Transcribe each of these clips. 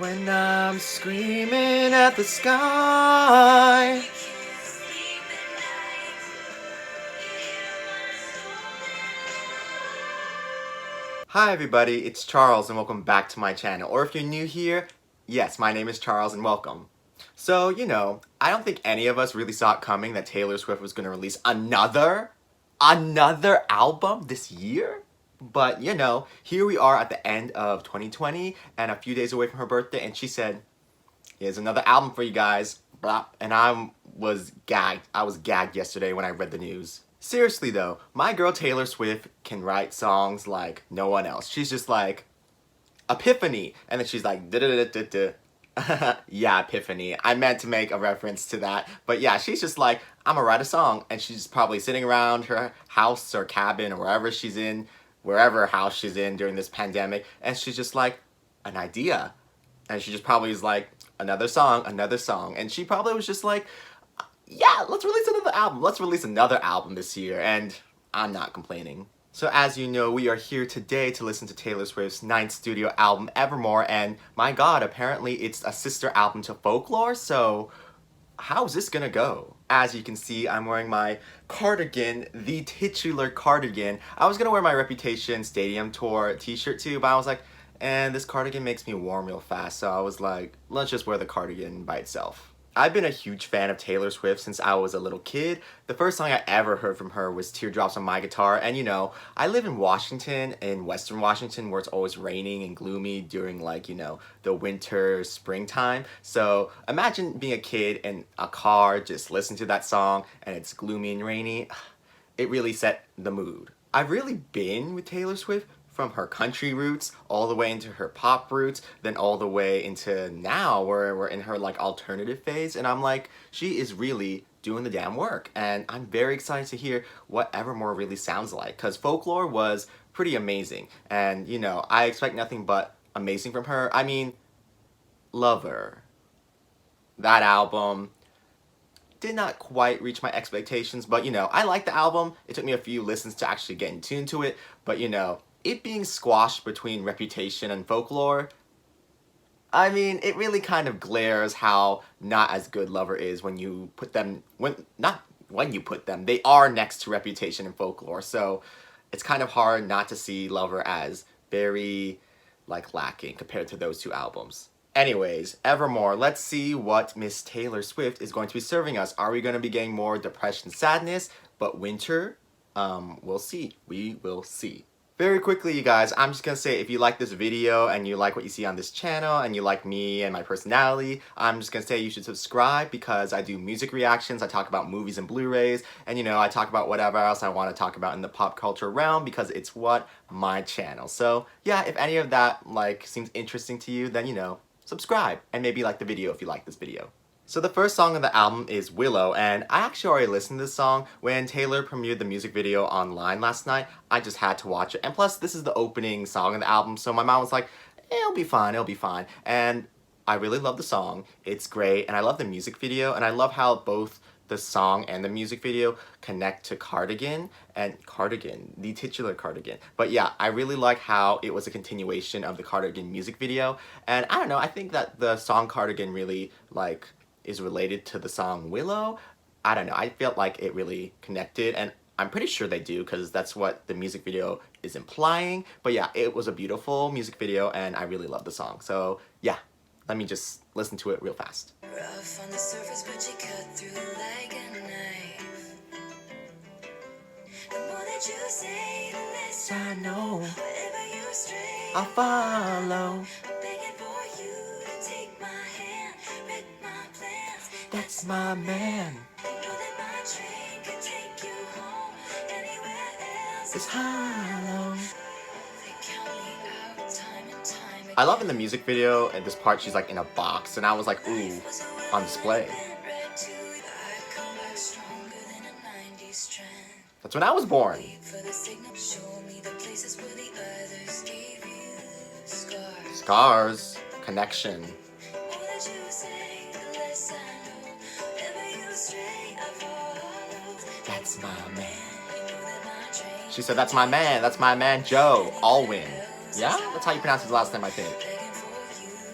When I'm screaming at the sky. Hi everybody, it's Charles and welcome back to my channel. Or if you're new here, yes, my name is Charles and welcome. So, I don't think any of us really saw it coming that Taylor Swift was going to release another album this year. But, here we are at the end of 2020 and a few days away from her birthday, and she said, here's another album for you guys. Blah. And I was gagged. I was gagged yesterday when I read the news. Seriously though, my girl Taylor Swift can write songs like no one else. She's just like, epiphany. And then she's like, da-da-da-da-da. Yeah, epiphany. I meant to make a reference to that. But yeah, she's just like, I'm gonna write a song. And she's probably sitting around her house or cabin or wherever she's in, wherever house she's in during this pandemic. And she's just like, an idea. And she just probably is like, another song. And she probably was just like, yeah, let's release another album. Let's release another album this year. And I'm not complaining. So as you know, we are here today to listen to Taylor Swift's 9th studio album, Evermore, and my god, apparently it's a sister album to Folklore, so how's this gonna go? As you can see, I'm wearing my cardigan, the titular cardigan. I was gonna wear my Reputation Stadium Tour t-shirt too, but I was like, and this cardigan makes me warm real fast, so I was like, let's just wear the cardigan by itself. I've been a huge fan of Taylor Swift since I was a little kid. The first song I ever heard from her was Teardrops on My Guitar, and I live in Washington, in Western Washington, where it's always raining and gloomy during the winter, springtime. So imagine being a kid in a car, just listening to that song, and it's gloomy and rainy. It really set the mood. I've really been with Taylor Swift from her country roots all the way into her pop roots, then all the way into now where we're in her alternative phase, and I'm like, she is really doing the damn work, and I'm very excited to hear what Evermore really sounds like, because Folklore was pretty amazing, and I expect nothing but amazing from her. I mean, Lover, that album did not quite reach my expectations, but I like the album. It took me a few listens to actually get in tune to it, but it being squashed between Reputation and Folklore, I mean, it really kind of glares how not as good Lover is when you put them, not when you put them, they are next to Reputation and Folklore, so it's kind of hard not to see Lover as very, lacking compared to those two albums. Anyways, Evermore, let's see what Miss Taylor Swift is going to be serving us. Are we going to be getting more depression, sadness, but winter? We'll see. We will see. Very quickly, you guys, I'm just gonna say if you like this video and you like what you see on this channel and you like me and my personality, I'm just gonna say you should subscribe because I do music reactions, I talk about movies and Blu-rays, and I talk about whatever else I want to talk about in the pop culture realm because it's what my channel. So yeah, if any of that seems interesting to you, then subscribe and maybe like the video if you like this video. So the first song on the album is Willow, and I actually already listened to this song when Taylor premiered the music video online last night. I just had to watch it, and plus this is the opening song of the album, so my mom was like, it'll be fine, and I really love the song. It's great, and I love the music video, and I love how both the song and the music video connect to Cardigan, the titular Cardigan. But yeah, I really like how it was a continuation of the Cardigan music video, and I don't know, I think that the song Cardigan really is related to the song Willow. I don't know, I felt like it really connected, and I'm pretty sure they do because that's what the music video is implying. But yeah, it was a beautiful music video and I really love the song. So yeah, let me just listen to it real fast. Rough on the surface, but you cut through like a knife. The more that you say, the less I know. Wherever you stray, I'll follow. I'm begging for you to take my hand, wreck my plans. That's my man. You know that my train can take you home. Anywhere else It's hollow. They count me out time and time again. I love in the music video at this part she's in a box and I was like, ooh, on display. That's when I was born. Scars, connection. That's my man. She said, that's my man Joe, Alwyn. Yeah? That's how you pronounce his last name, I think.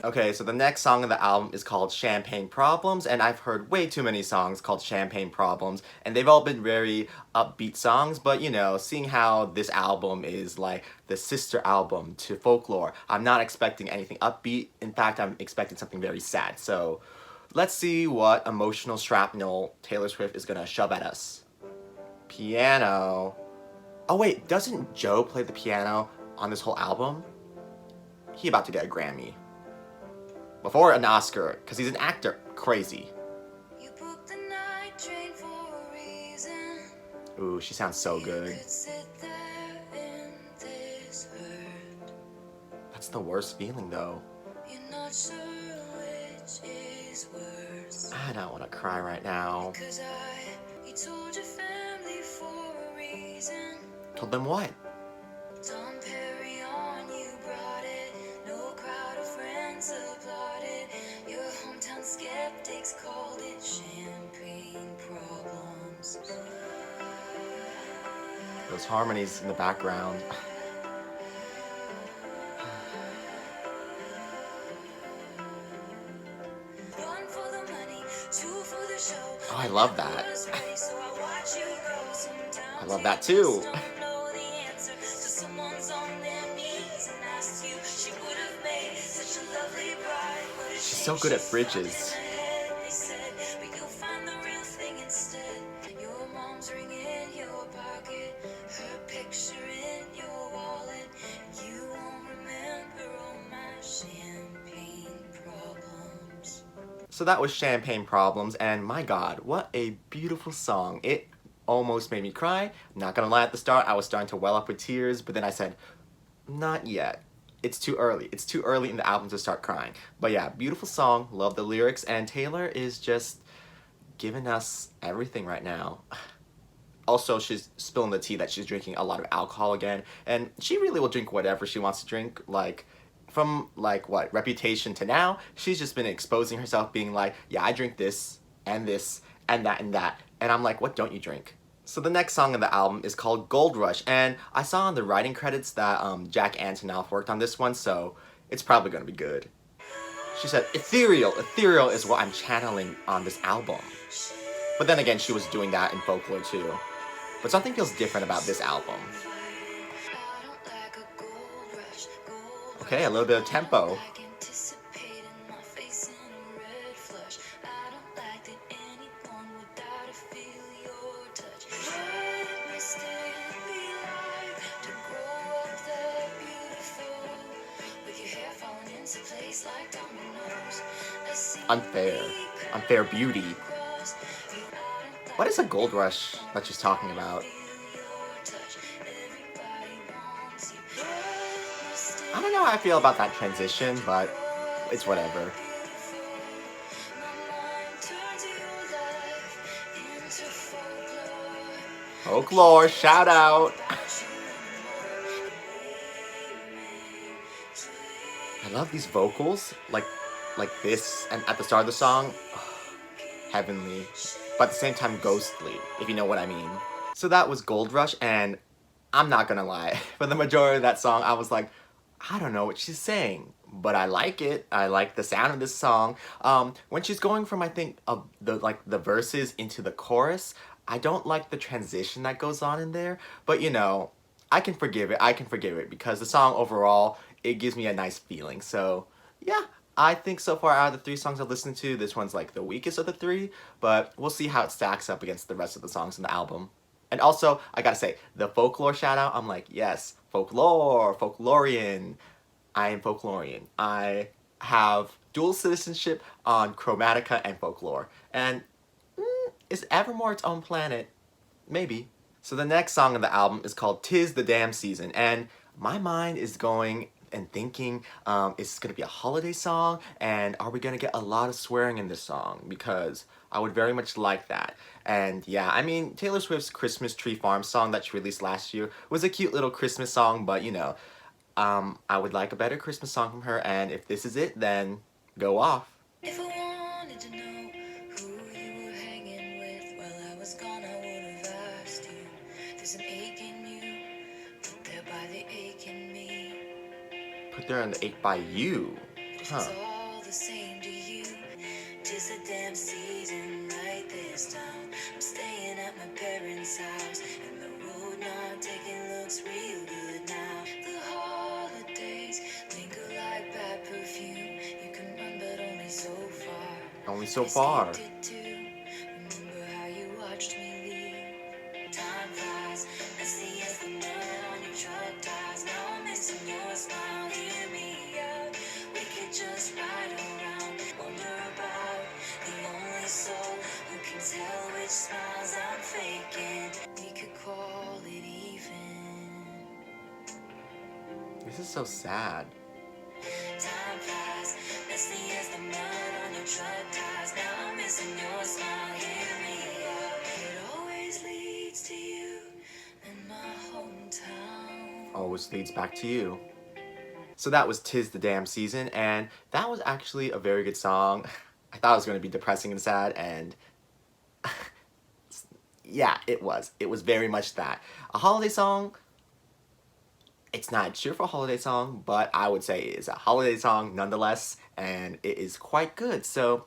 Okay, so the next song on the album is called Champagne Problems, and I've heard way too many songs called Champagne Problems, and they've all been very upbeat songs, but you know, seeing how this album is like the sister album to Folklore, I'm not expecting anything upbeat. In fact, I'm expecting something very sad. So let's see what emotional shrapnel Taylor Swift is gonna shove at us. Piano. Oh wait, doesn't Joe play the piano on this whole album? He about to get a Grammy. Before an Oscar, because he's an actor. Crazy. You booked the night train for a reason. Ooh, she sounds so You good. could sit there in this hurt. That's the worst feeling though. You're not sure which is worse. I don't want to cry right now. Cause you told your family for a reason. Told them what? Tom Perry on, you brought it. No crowd of friends applauded. Your hometown skeptics called it champagne problems. Those harmonies in the background. One for the money, two for the show. Oh, I love that. I love that too. She's so good at bridges. Your mom's ring in your pocket, her picture in your wallet. You won't remember all my champagne problems. So that was Champagne Problems, and my god, what a beautiful song. It almost made me cry. I'm not gonna lie, at the start I was starting to well up with tears, but then I said, not yet. It's too early. It's too early in the album to start crying. But yeah, beautiful song, love the lyrics, and Taylor is just giving us everything right now. Also, she's spilling the tea that she's drinking a lot of alcohol again, and she really will drink whatever she wants to drink, like, from, like, what, Reputation to now, she's just been exposing herself, being like, yeah, I drink this, and that, and I'm like, what don't you drink? So the next song on the album is called Gold Rush, and I saw in the writing credits that Jack Antonoff worked on this one, so it's probably gonna be good. She said, ethereal is what I'm channeling on this album. But then again, she was doing that in Folklore too. But something feels different about this album. Okay, a little bit of tempo. Unfair beauty. What is a gold rush that she's talking about? I don't know how I feel about that transition, but it's whatever. Folklore, shout out! I love these vocals, like this, and at the start of the song, heavenly, but at the same time ghostly, if you know what I mean. So that was Gold Rush, and I'm not gonna lie, for the majority of that song, I was like, I don't know what she's saying, but I like it. I like the sound of this song. When she's going from, I think, the verses into the chorus, I don't like the transition that goes on in there, but you know, I can forgive it because the song overall, it gives me a nice feeling. So yeah, I think so far out of the 3 songs I've listened to, this one's like the weakest of the 3, but we'll see how it stacks up against the rest of the songs in the album. And also, I gotta say, the Folklore shout out, I'm like, yes, folklore, folklorian. I am folklorian. I have dual citizenship on Chromatica and Folklore. And is Evermore its own planet? Maybe. So the next song on the album is called "'Tis the Damn Season," and my mind is going and thinking, is this gonna be a holiday song? And are we gonna get a lot of swearing in this song? Because I would very much like that. And yeah, I mean, Taylor Swift's Christmas Tree Farm song that she released last year was a cute little Christmas song, but you know, I would like a better Christmas song from her, and if this is it, then go off. If I wanted to know who you were hanging with while I was gone, I would have asked you. There's an ache in you, put there by the ache in me. Put there on the ache by you. But if Huh. it's all the same to you. Tis the damn season, write this down. I'm staying at my parents' house, and the road not taking looks real good now. The holidays linger like bad perfume. You can run, but only so far. Only so I far. skipped it too. Remember how you watched me leave? Time flies, messy as the mud on your truck tires. Now I'm missing your smile, hear me out. We could just ride around, wonder about the only soul who can tell which smiles I'm faking. We could call it even. This is so sad. Time flies, messy as the mud on your truck tires. Now I'm missing your smile, hear me out. It always leads to you in my hometown. Always leads back to you. So that was "Tis the Damn Season," and that was actually a very good song. I thought it was going to be depressing and sad, and yeah, it was. It was very much that. A holiday song. It's not a cheerful holiday song, but I would say it is a holiday song nonetheless, and it is quite good. So,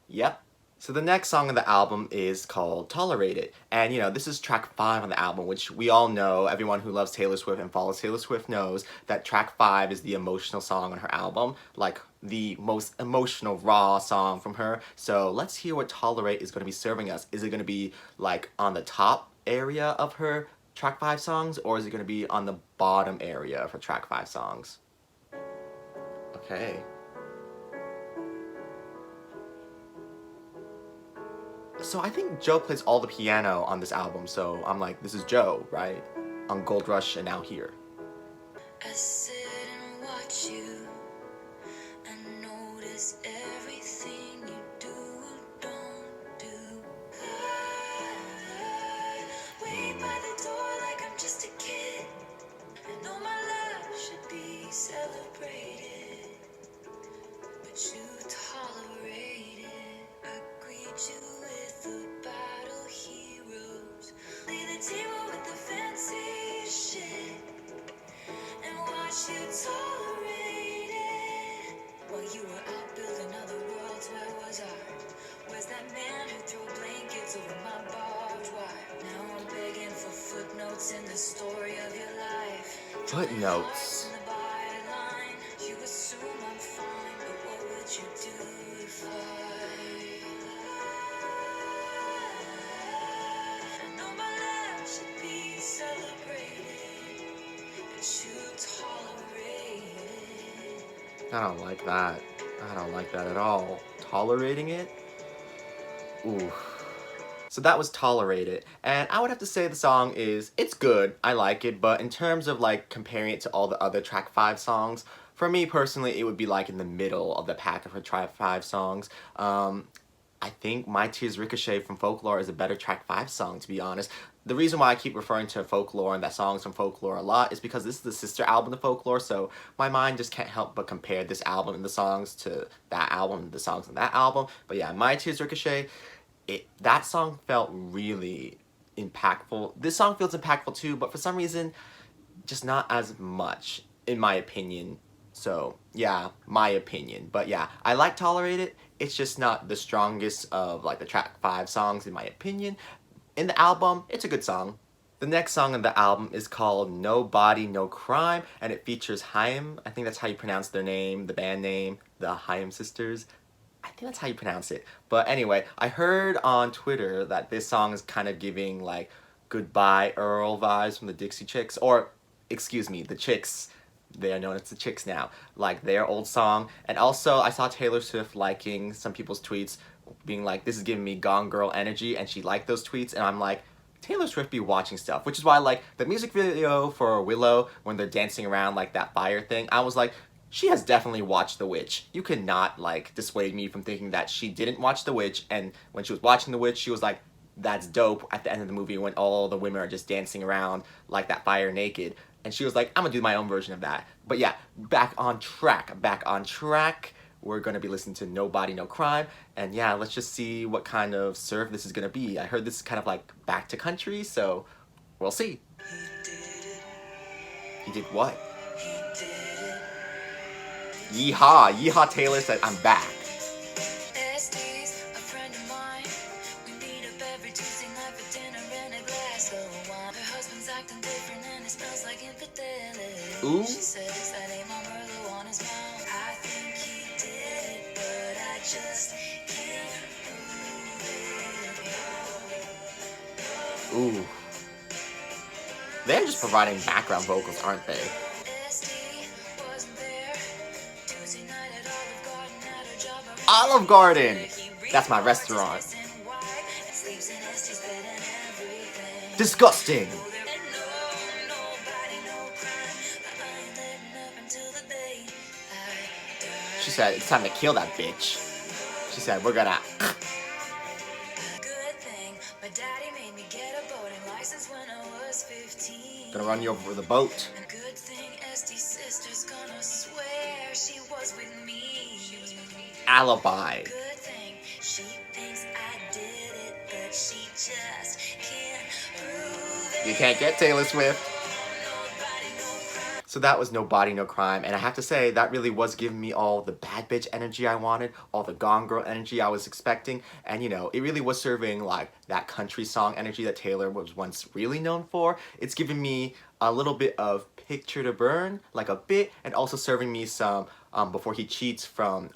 yep. So the next song on the album is called "Tolerate It," and this is track 5 on the album, which we all know. Everyone who loves Taylor Swift and follows Taylor Swift knows that track 5 is the emotional song on her album, like the most emotional raw song from her. So let's hear what "Tolerate" is going to be serving us. Is it going to be like on the top area of her track 5 songs, or is it going to be on the bottom area of her track 5 songs? Okay. So I think Joe plays all the piano on this album, so I'm like, this is Joe, right? On Gold Rush and Now Here. I sit and watch you. I notice everything you do or don't do. I wait by the door like I'm just a kid. I know my love should be celebrated, but you tolerate it. I greet you with the battle heroes. Leave the table with the fancy shit and watch you tolerate it. While you were out building other worlds, where was I? Where's that man who threw blankets over my barbed wire? Now I'm begging for footnotes in the story of your life. Footnotes. In the byline, you assume I'm fine, but what would you do if I know my love should be celebrated, but you tolerate it. I don't like that. I don't like that at all. Tolerating it? Ooh. So that was "Tolerate It," and I would have to say the song it's good, I like it, but in terms of like comparing it to all the other track 5 songs, for me personally, it would be like in the middle of the pack of her track 5 songs. I think "My Tears Ricochet" from Folklore is a better track 5 song, to be honest. The reason why I keep referring to Folklore and that songs from Folklore a lot is because this is the sister album to Folklore, so my mind just can't help but compare this album and the songs to that album and the songs on that album. But yeah, "My Tears Ricochet," that song felt really impactful. This song feels impactful too, but for some reason, just not as much, in my opinion. So yeah, my opinion. But yeah, I like "Tolerate It." It's just not the strongest of like the track 5 songs, in my opinion. In the album, it's a good song. The next song on the album is called "No Body, No Crime," and it features Haim. I think that's how you pronounce their name, the band name, the Haim sisters. I think that's how you pronounce it. But anyway, I heard on Twitter that this song is kind of giving like "Goodbye Earl" vibes from the Dixie Chicks, or excuse me, the Chicks. They are known as the Chicks now, like their old song. And also, I saw Taylor Swift liking some people's tweets, being like, "This is giving me Gone Girl energy," and she liked those tweets, and I'm like, Taylor Swift be watching stuff, which is why like the music video for Willow when they're dancing around like that fire thing. I was like, she has definitely watched The Witch. You could not like dissuade me from thinking that she didn't watch The Witch, and when she was watching The Witch, she was like, "That's dope," at the end of the movie when all the women are just dancing around like that fire naked. And she was like, "I'm gonna do my own version of that." But yeah, back on track. Back on track. We're gonna be listening to "No Body, No Crime," and yeah, let's just see what kind of surf this is gonna be. I heard this is kind of like back to country, so we'll see. He did it. He did what? He did it. Yeehaw! Yeehaw Taylor said, I'm back. Estes, a friend of mine. We meet up every Tuesday night for dinner and a glass of wine. Her husband's acting different and it smells like infidelity. Ooh. She says that ain't my Merlot on his mouth. I think he did it, but I just can't prove it. Ooh. They're just providing background vocals, aren't they? Estes wasn't there. Tuesday night at Olive Garden at her job. Olive Garden! That's my restaurant. Disgusting! She said, it's time to kill that bitch. She said, we're gonna... Good thing my daddy made me get a boating license when I was 15. Gonna run you over with a boat. And good thing Estes' sister's gonna swear she was with me. Alibi. Good thing she thinks I did it, but she just can't prove it. You can't get Taylor Swift. Nobody, no crime. So that was No Body, No Crime, and I have to say, that really was giving me all the bad bitch energy I wanted, all the Gone Girl energy I was expecting, and you know, it really was serving like that country song energy that Taylor was once really known for. It's giving me a little bit of Picture to Burn, like a bit, and also serving me some Before He Cheats from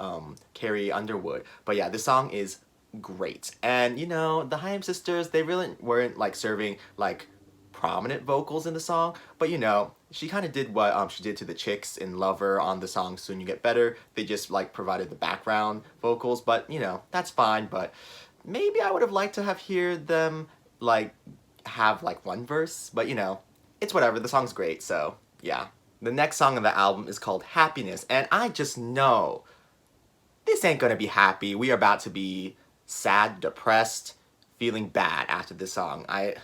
Carrie Underwood. But yeah, this song is great. And you know, the Haim sisters, they really weren't like serving like prominent vocals in the song, but you know, she kind of did what she did to the chicks in Lover on the song Soon You Get Better. They just like provided the background vocals, but you know, that's fine. But maybe I would have liked to have heard them like have like one verse, but you know, it's whatever. The song's great, so yeah. The next song on the album is called Happiness, and I just know this ain't gonna be happy. We are about to be sad, depressed, feeling bad after this song. I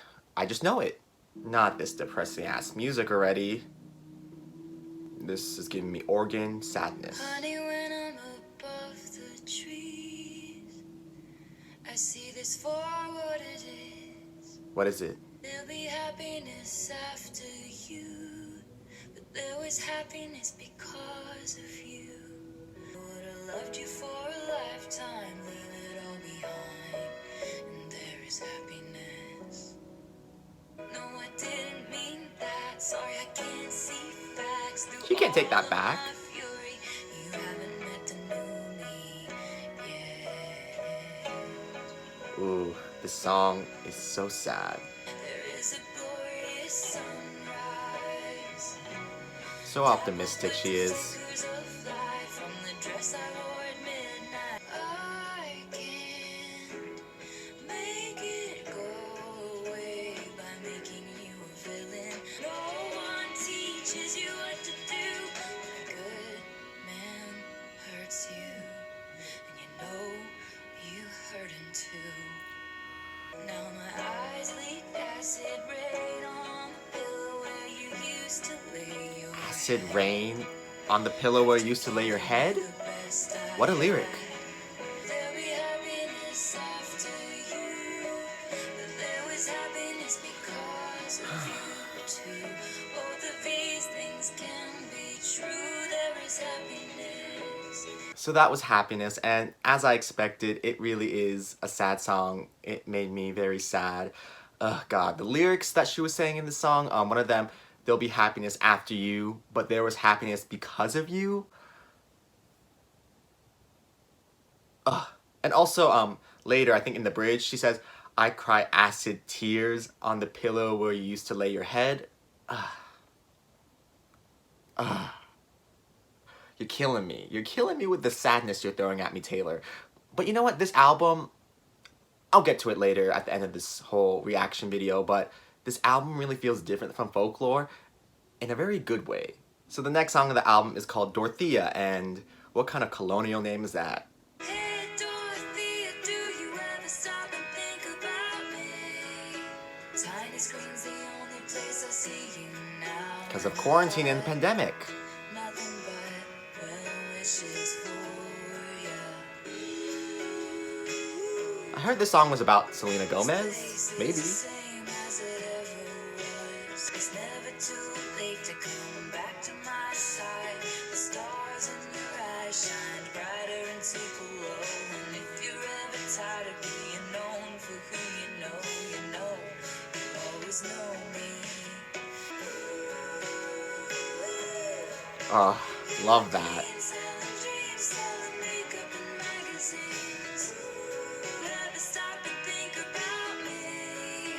just know it. Not this depressing ass music already. This is giving me organ sadness. Honey, when I'm above the trees, I see this for what it is. What is it? There'll be happiness after you, but there was happiness because of you. I would have loved you for a lifetime, leave it all behind, and there is happiness. No, I didn't mean that. Sorry, I can't see facts. She can't take that back. Fury, you haven't met the new me yet. Ooh, this song is so sad. There is a glorious sunrise. So optimistic she is. Screws of light from the dress I wore at midnight. I can't make it go away by making you a villain. No one teaches you what to do. A good man hurts you, and you know you hurt him too. Now my eyes leak acid rain on the pillow where you used to lay your Acid rain on the pillow where you used to lay your head? the best I What a lyric. There'll be happiness after you, but there was happiness because of you too. Both of these things can be true. There is happiness. So that was Happiness, and as I expected, it really is a sad song. It made me very sad. God, the lyrics that she was saying in the song, one of them, there'll be happiness after you, but there was happiness because of you. And also, later, I think in the bridge, she says, I cry acid tears on the pillow where you used to lay your head. You're killing me. You're killing me with the sadness you're throwing at me, Taylor. But you know what? This album, I'll get to it later at the end of this whole reaction video, but this album really feels different from Folklore in a very good way. So the next song of the album is called Dorothea, and what kind of colonial name is that? Hey Dorothea, do you ever stop and think about me? Tiny screen's the only place I see you now. Because of quarantine and pandemic. Nothing but well wishes for ya. I heard this song was about Selena Gomez. Maybe. Same as it ever was. It's never too late to come back to my side. The stars in your Oh, love that.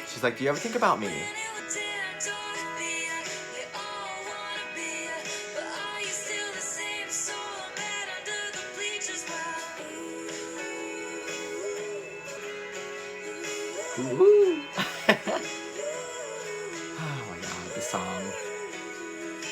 She's like, do you ever think about me? Ooh. Oh my god, this song.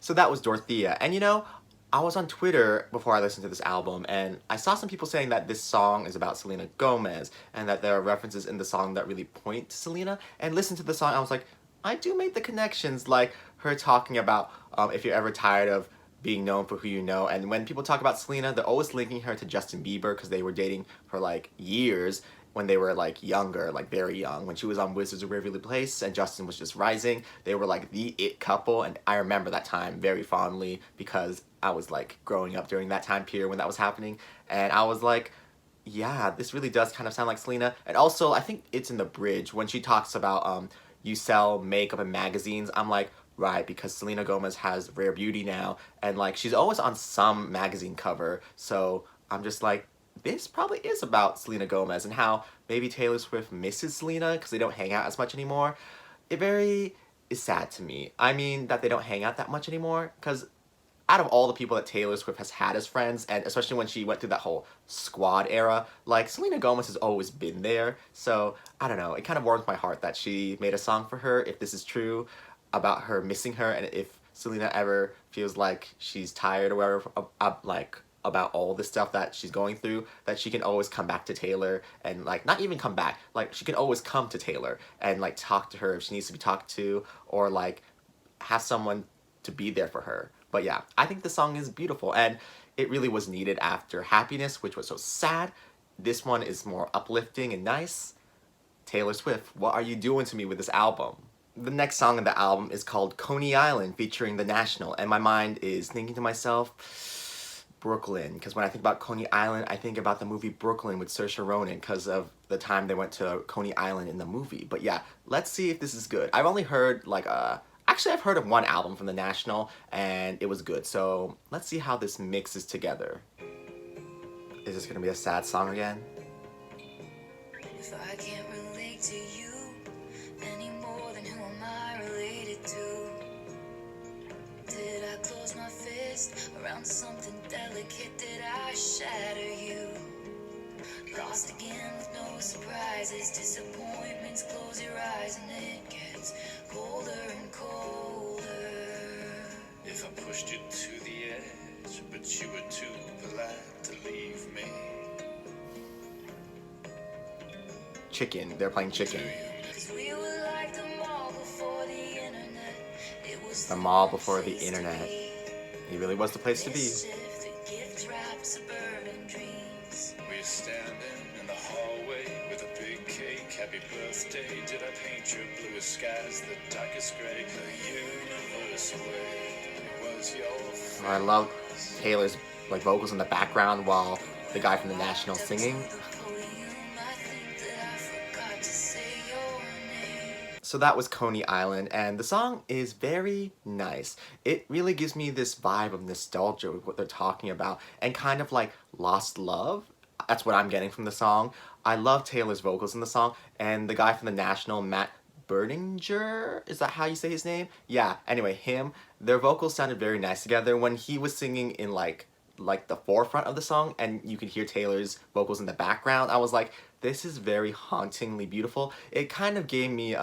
So that was Dorothea. And you know, I was on Twitter before I listened to this album, and I saw some people saying that this song is about Selena Gomez, and that there are references in the song that really point to Selena. And listen to the song, I was like, I do make the connections, like her talking about if you're ever tired of being known for who you know. And when people talk about Selena, they're always linking her to Justin Bieber because they were dating for like years when they were like younger, like very young. When she was on Wizards of Waverly Place and Justin was just rising, they were like the it couple. And I remember that time very fondly because I was like growing up during that time period when that was happening. And I was like, yeah, this really does kind of sound like Selena. And also, I think it's in the bridge when she talks about you sell makeup and magazines. I'm like, right, because Selena Gomez has Rare Beauty now, and like she's always on some magazine cover. So I'm just like, this probably is about Selena Gomez and how maybe Taylor Swift misses Selena because they don't hang out as much anymore. It very is sad to me. I mean that they don't hang out that much anymore because out of all the people that Taylor Swift has had as friends, and especially when she went through that whole squad era, like Selena Gomez has always been there. So I don't know. It kind of warms my heart that she made a song for her. If this is true about her missing her, and if Selena ever feels like she's tired or whatever, like about all the stuff that she's going through, that she can always come back to Taylor and like not even come back, like she can always come to Taylor and like talk to her if she needs to be talked to, or like have someone to be there for her. But yeah, I think the song is beautiful and it really was needed after Happiness, which was so sad. This one is more uplifting and nice. Taylor Swift, what are you doing to me with this album? The next song on the album is called Coney Island featuring The National, and my mind is thinking to myself, Brooklyn, because when I think about Coney Island, I think about the movie Brooklyn with Saoirse Ronan because of the time they went to Coney Island in the movie. But yeah, let's see if this is good. I've only heard like actually I've heard of one album from The National and it was good. So let's see how this mixes together. Is this gonna be a sad song again? If I can't relate to you any more than who am I related to? Did I close my fist around something delicate? Did I shatter you? Lost again with no surprises. Disappointments close your eyes and it gets colder and colder. If I pushed you to the edge, but you were too polite to leave me. Chicken. They're playing Chicken. We were like the mall before the internet. It was the mall before the internet. It really was the place to be. We're standing in the hallway with a big cake. Happy birthday. Did I paint your bluest skies the darkest gray? The universe away was your. I love Taylor's like vocals in the background while the guy from The National singing. So that was Coney Island, and the song is very nice. It really gives me this vibe of nostalgia with what they're talking about, and kind of like lost love. That's what I'm getting from the song. I love Taylor's vocals in the song, and the guy from The National, Matt Berninger, is that how you say his name? Yeah, anyway, him, their vocals sounded very nice together. When he was singing in like the forefront of the song and you could hear Taylor's vocals in the background, I was like, this is very hauntingly beautiful. It kind of gave me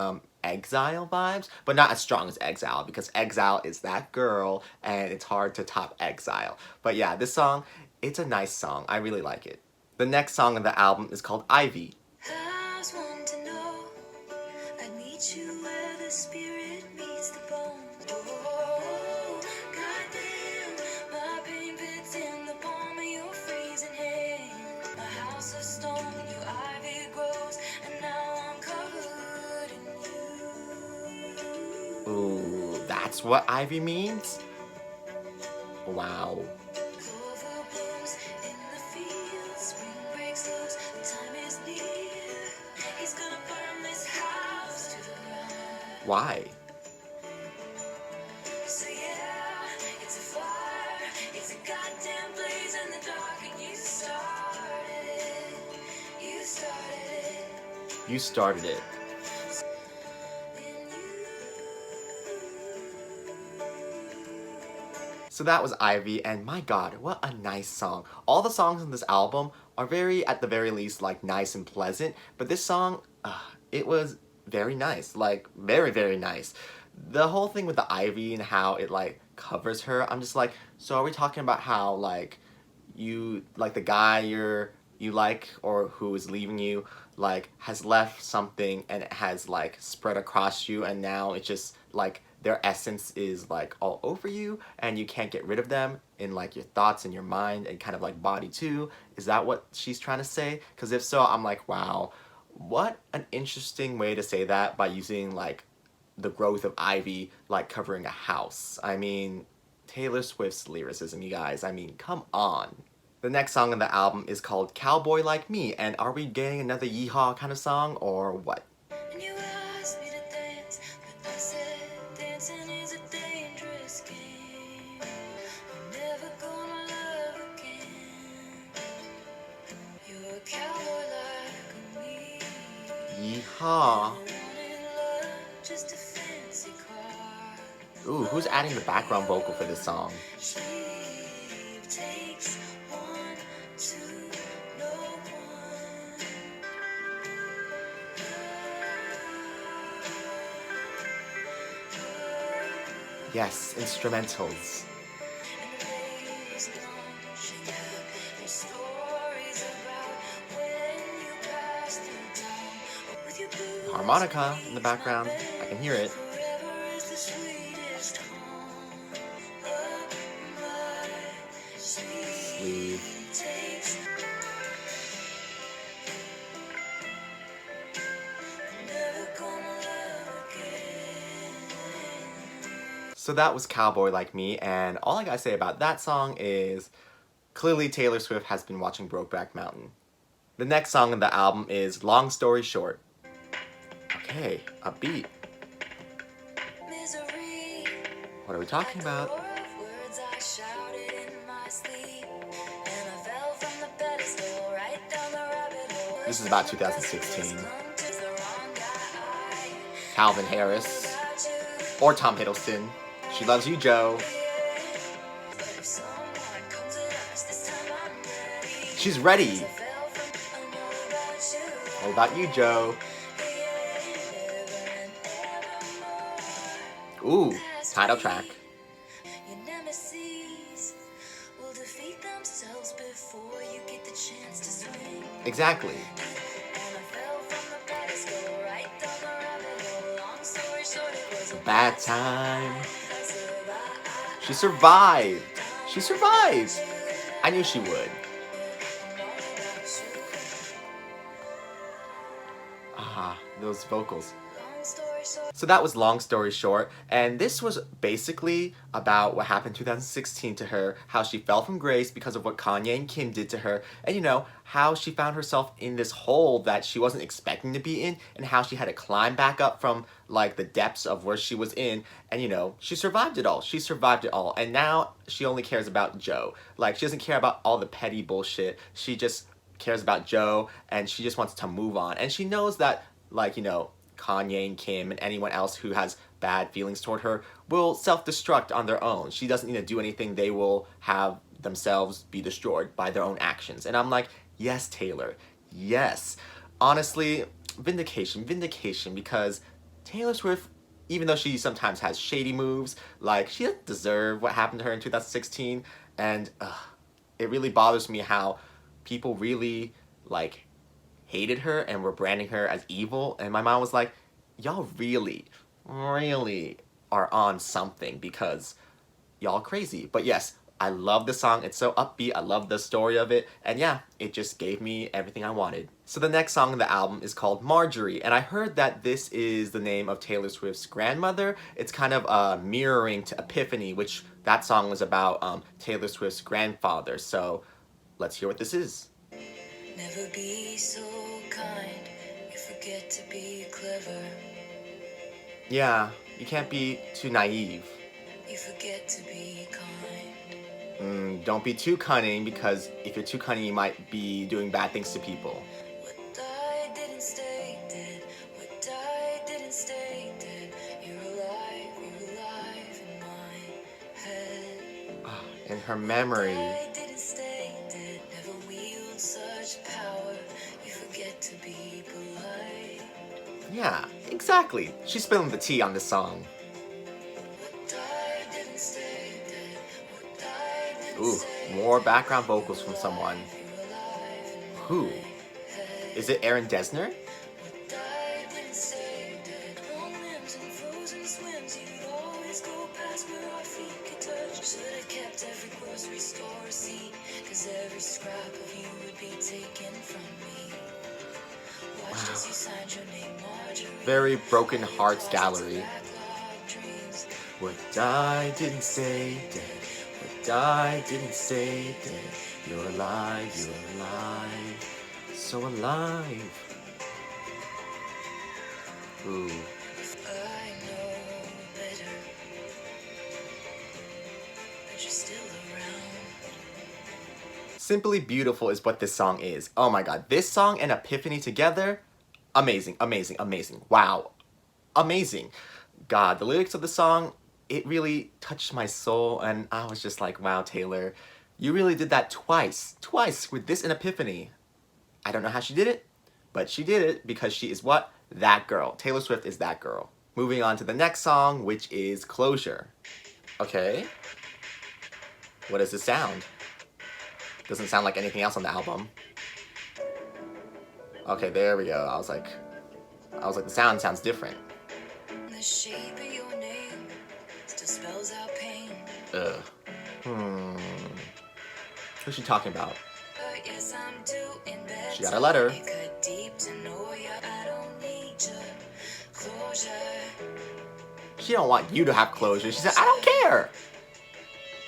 Exile vibes, but not as strong as Exile because Exile is that girl and it's hard to top Exile. But yeah, this song, it's a nice song. I really like it. The next song on the album is called Ivy. I just want to know, I meet you where the spirit meets the bone. Oh, goddamn, my pain pits in the palm of your freezing hand. My house of stone, your ivy grows, and now I'm covered in you. Ooh, that's what Ivy means? Wow. Clover blooms in the fields, spring breaks loose, time is near. He's gonna burn this house to the ground. Why? So yeah, it's a fire, You started it. So that was Ivy, and my god, what a nice song. All the songs on this album are very, at the very least, like nice and pleasant, but this song, it was very nice, like very, very nice. The whole thing with the Ivy and how it like covers her, I'm just like, so are we talking about how like you, like the guy you like or who is leaving you, like has left something and it has like spread across you and now it's just like their essence is like all over you and you can't get rid of them in like your thoughts and your mind and kind of like body too? Is that what she's trying to say? Because if so, I'm like, wow, what an interesting way to say that by using like the growth of ivy like covering a house. I mean, Taylor Swift's lyricism, you guys. I mean, come on. The next song on the album is called Cowboy Like Me, and are we getting another Yeehaw kind of song or what? And you asked me to dance, but I said dancing is a dangerous game. I'm never gonna love again. You're a cowboy like me. Yeehaw. Wanted love, just a fancy car. Ooh, who's adding the background vocal for this song? She takes one to know one. Yes, instrumentals. And the days launching out, there's stories about when you passed through town. With your blue Harmonica in the background. I can hear it. forever is the sweetest home of my Sleeve. takes. Never gonna love again. So that was Cowboy Like Me, and all I gotta say about that song is clearly Taylor Swift has been watching Brokeback Mountain. The next song on the album is Long Story Short. Okay, upbeat. Misery. What are we talking about? Words I shouted in my sleep, and I fell from the pedestal right down the rabbit hole. This is about 2016. Calvin Harris. Or Tom Hiddleston. She Loves You, Joe. She's ready. What about you, Joe? Ooh, title track. Your nemesis will defeat themselves before you get the chance to swing. Exactly. And I fell from the pedestal right down the rabbit hole. Long story short, it was a Bad time. I survived. She survived. She survived. I knew she would. Ah, those vocals. Long story short, So that was Long Story Short, and this was basically about what happened in 2016 to her, how she fell from grace because of what Kanye and Kim did to her, and you know, how she found herself in this hole that she wasn't expecting to be in, and how she had to climb back up from like the depths of where she was in, and you know, she survived it all. She survived it all, and now she only cares about Joe. Like, she doesn't care about all the petty bullshit. She just cares about Joe, and she just wants to move on. And she knows that, like, you know, Kanye and Kim and anyone else who has bad feelings toward her will self-destruct on their own. She doesn't need to do anything. They will have themselves be destroyed by their own actions. And I'm like, yes, Taylor, yes. Honestly, vindication, because Taylor Swift, even though she sometimes has shady moves, like, she doesn't deserve what happened to her in 2016. And it really bothers me how people really, like, hated her and were branding her as evil, and my mom was like, y'all really are on something because y'all crazy. But yes, I love the song. It's so upbeat. I love the story of it, and yeah, it just gave me everything I wanted. So the next song on the album is called Marjorie, and I heard that this is the name of Taylor Swift's grandmother. It's kind of mirroring to Epiphany, which that song was about Taylor Swift's grandfather. So let's hear what this is. never be so kind. You forget to be clever. Yeah, you can't be too naive. You forget to be kind. Don't be too cunning, because if you're too cunning, you might be doing bad things to people. What I didn't stay did her memory. I didn't stay dead, never wield such power. You forget to be polite. Yeah, exactly. She's spilling the tea on this song. I didn't stay dead. I didn't Ooh, more background vocals from someone. Who? Is it Aaron Dessner? I didn't stay dead. Long limbs and frozen swims. You'd always go past where our feet could touch. Should have kept every grocery store receipt, 'cause every scrap of you would be taken from me. Watched as you signed your name, Marjorie. Very Broken Hearts Gallery. Backlog dreams. What I didn't say dead. What I didn't say dead. You're alive, you're alive. So alive. Ooh. I know better, but you're still around. Simply beautiful is what this song is. Oh my god, this song and Epiphany together, amazing, amazing, amazing. Wow, amazing. God, the lyrics of the song, it really touched my soul, and I was just like, wow, Taylor, you really did that twice with this and Epiphany. I don't know how she did it, but she did it because she is what? That girl. Taylor Swift is that girl. Moving on to the next song, which is Closure. Okay. What does this sound? Doesn't sound like anything else on the album. Okay, there we go. I was like, the sound sounds different. The shape of your name still spells out pain. Ugh. Who's she talking about? But yes, I'm doing better. She got a letter. It cut deep to know ya. I don't need your closure. She don't want you to have closure. She said, I don't care.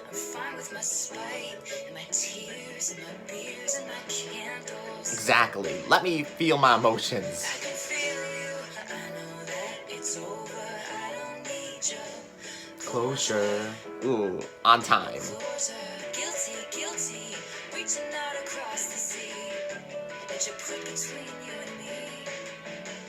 I'm fine with my spite and my tears and my beers and my candles. Exactly. Let me feel my emotions. I can feel you. I know that it's over. I don't need your Closure. Ooh, on time. closure. Guilty, guilty. Reaching out across the sea that you put between you and me.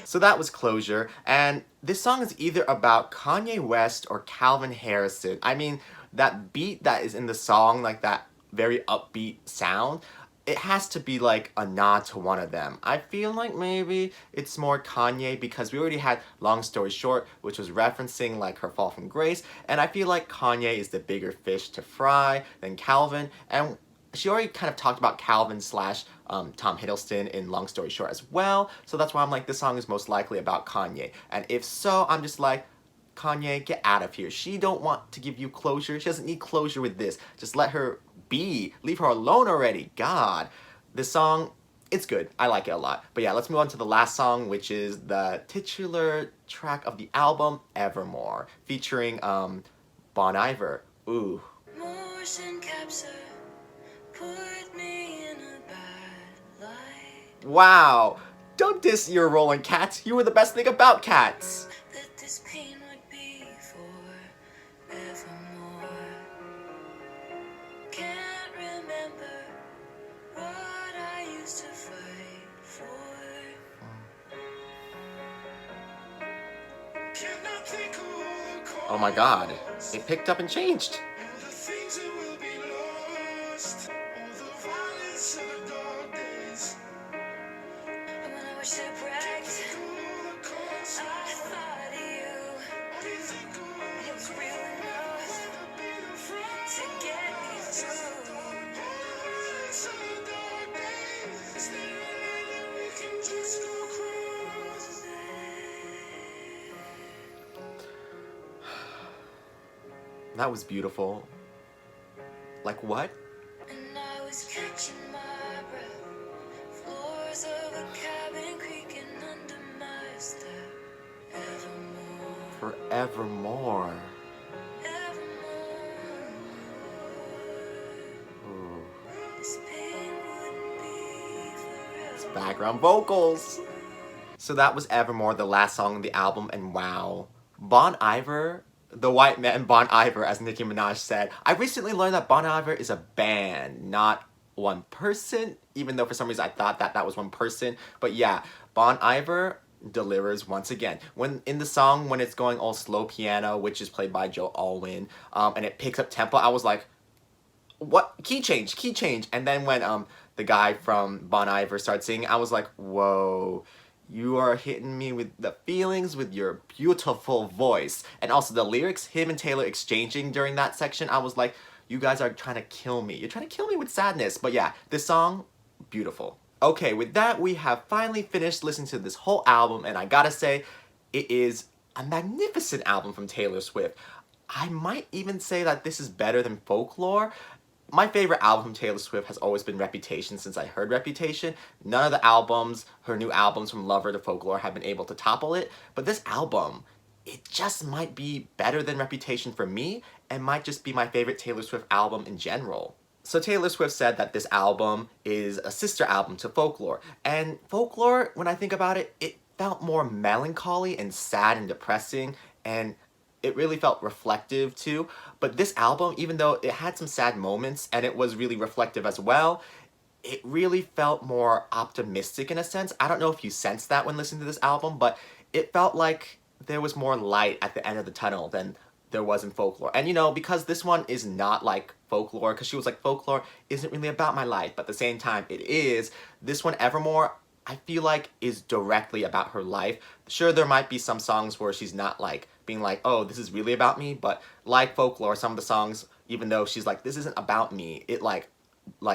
So that was Closure, and this song is either about Kanye West or Calvin Harrison. I mean, that beat that is in the song, like that very upbeat sound, it has to be like a nod to one of them. I feel like maybe it's more Kanye because we already had Long Story Short, which was referencing like her fall from grace, and I feel like Kanye is the bigger fish to fry than Calvin, and she already kind of talked about Calvin slash Tom Hiddleston in Long Story Short as well, so that's why I'm like, this song is most likely about Kanye. And if so, I'm just like, Kanye, get out of here. She don't want to give you closure. She doesn't need closure with this. Just let her be. Leave her alone already. God. This song, it's good. I like it a lot. But yeah, let's move on to the last song, which is the titular track of the album, Evermore, featuring Bon Iver. Ooh. Motion capture, put me in a bad light. Wow. Don't diss your rolling cats. You were the best thing about cats. That this pain would be forevermore. Can't remember what I used to fight for. Cannot think of all the Oh my god. It picked up and changed. all the things that will be lost, all the violence of the dark days, And when I was shipwrecked, all the cost. I thought of you. What do you think of all And it was real enough the being afraid? to get me through. Violence of the dark days. Is there a way that we can just go close? That was beautiful. Like what? And I was catching my breath. Floors of a cabin creaking under my step. Evermore, Forevermore. evermore. Ooh. This pain wouldn't be forever. Background vocals. So that was Evermore, the last song on the album, and wow. Bon Iver, the white man Bon Iver, as Nicki Minaj said. I recently learned that Bon Iver is a band, not one person, even though for some reason I thought that that was one person. But yeah, Bon Iver delivers once again. When in the song, when it's going all slow piano, which is played by Joe Alwyn, and it picks up tempo, I was like, what, key change. And then when the guy from Bon Iver started singing, I was like, whoa, you are hitting me with the feelings with your beautiful voice. And also the lyrics, him and Taylor exchanging during that section, I was like, you guys are trying to kill me. You're trying to kill me with sadness. But yeah, this song, beautiful. Okay, with that, we have finally finished listening to this whole album, and I gotta say, it is a magnificent album from Taylor Swift. I might even say that this is better than Folklore. My favorite album from Taylor Swift has always been Reputation since I heard Reputation. None of the albums, her new albums from Lover to Folklore, have been able to topple it. But this album, it just might be better than Reputation for me, and might just be my favorite Taylor Swift album in general. So Taylor Swift said that this album is a sister album to Folklore. And Folklore, when I think about it, it felt more melancholy and sad and depressing, and it really felt reflective too. But this album, even though it had some sad moments and it was really reflective as well, it really felt more optimistic in a sense. I don't know if you sensed that when listening to this album, but it felt like there was more light at the end of the tunnel than there was in Folklore. And you know, because this one is not like Folklore, because she was like, Folklore isn't really about my life, but at the same time it is. This one, Evermore, I feel like is directly about her life. Sure, there might be some songs where she's not like being like, oh, this is really about me, but like Folklore, some of the songs, even though she's like, this isn't about me, it like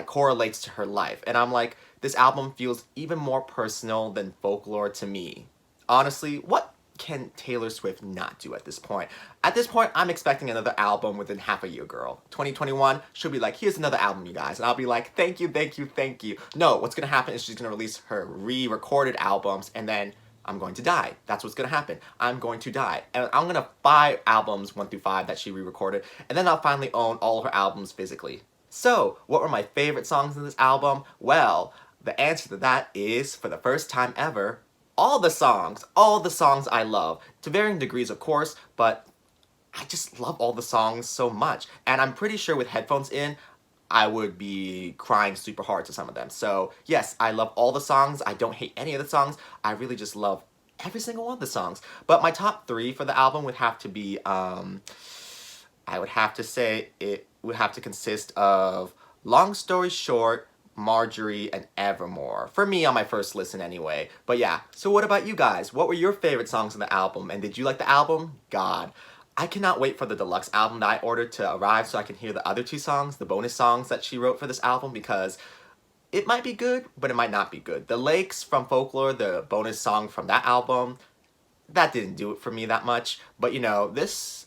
correlates to her life. And I'm like, this album feels even more personal than Folklore to me. Honestly, what can Taylor Swift not do at this point? At this point, I'm expecting another album within half a year, girl. 2021, she'll be like, here's another album, you guys. And I'll be like, thank you, thank you, thank you. No, what's gonna happen is she's gonna release her re-recorded albums, and then I'm going to die. That's what's gonna happen. I'm going to die. And I'm gonna buy albums 1 through 5 that she re-recorded, and then I'll finally own all her albums physically. So, what were my favorite songs in this album? Well, the answer to that is, for the first time ever, all the songs I love, to varying degrees of course, but I just love all the songs so much. And I'm pretty sure with headphones in, I would be crying super hard to some of them. So yes, I love all the songs, I don't hate any of the songs, I really just love every single one of the songs. But my top 3 for the album would have to be, I would have to say it would have to consist of Long Story Short, Marjorie, and Evermore. For me, on my first listen anyway. But yeah, so what about you guys? What were your favorite songs on the album? And did you like the album? God, I cannot wait for the deluxe album that I ordered to arrive so I can hear the other 2 songs, the bonus songs that she wrote for this album, because it might be good, but it might not be good. The Lakes from Folklore, the bonus song from that album, that didn't do it for me that much. But you know,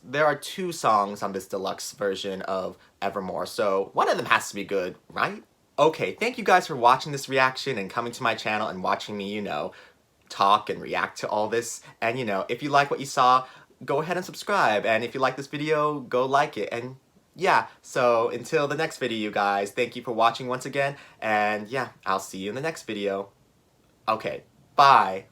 there are 2 songs on this deluxe version of Evermore, so one of them has to be good, right? Okay, thank you guys for watching this reaction and coming to my channel and watching me, you know, talk and react to all this. And you know, if you like what you saw, go ahead and subscribe. And if you like this video, go like it. And yeah, so until the next video, you guys, thank you for watching once again. And yeah, I'll see you in the next video. Okay, bye.